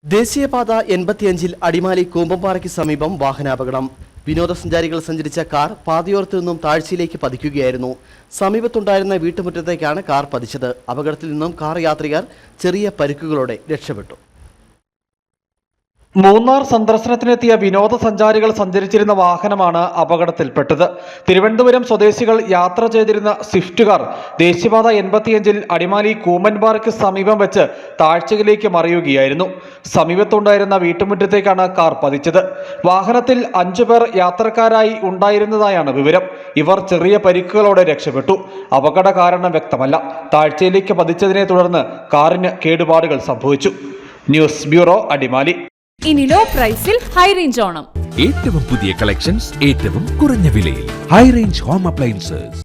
ദേശീയപാത 85-ൽ അടിമാലി കൂമ്പമ്പാറയ്ക്ക് സമീപം വാഹനാപകടം. വിനോദസഞ്ചാരികൾ സഞ്ചരിച്ച കാർ പാതയോരത്തു നിന്നും താഴ്ചയിലേക്ക് പതിക്കുകയായിരുന്നു. സമീപത്തുണ്ടായിരുന്ന വീട്ടുമുറ്റത്തേക്കാണ് കാർ പതിച്ചത്. അപകടത്തിൽ നിന്നും കാർ യാത്രികർ ചെറിയ പരിക്കുകളോടെ രക്ഷപ്പെട്ടു. മൂന്നാർ സന്ദർശനത്തിനെത്തിയ വിനോദസഞ്ചാരികൾ സഞ്ചരിച്ചിരുന്ന വാഹനമാണ് അപകടത്തിൽപ്പെട്ടത്. തിരുവനന്തപുരം സ്വദേശികൾ യാത്ര ചെയ്തിരുന്ന സ്വിഫ്റ്റ് കാർ ദേശീയപാത 85-ൽ അടിമാലി കൂമ്പൻപാറയ്ക്ക് സമീപം വെച്ച് താഴ്ചയിലേക്ക് മറിയുകയായിരുന്നു. സമീപത്തുണ്ടായിരുന്ന വീട്ടുമുറ്റത്തേക്കാണ് കാർ പതിച്ചത്. വാഹനത്തിൽ 5 പേർ യാത്രക്കാരായി ഉണ്ടായിരുന്നതായാണ് വിവരം. ഇവർ ചെറിയ പരിക്കുകളോടെ രക്ഷപ്പെട്ടു. അപകട കാരണം വ്യക്തമല്ല. താഴ്ചയിലേക്ക് പതിച്ചതിനെ തുടർന്ന് കാറിന് കേടുപാടുകൾ സംഭവിച്ചു. News bureau, Adimali. ഇനി ലോ പ്രൈസിൽ ഹൈ റേഞ്ച് ഓണം. ഏറ്റവും പുതിയ കളക്ഷൻസ് ഏറ്റവും കുറഞ്ഞ വിലയിൽ. High range home appliances.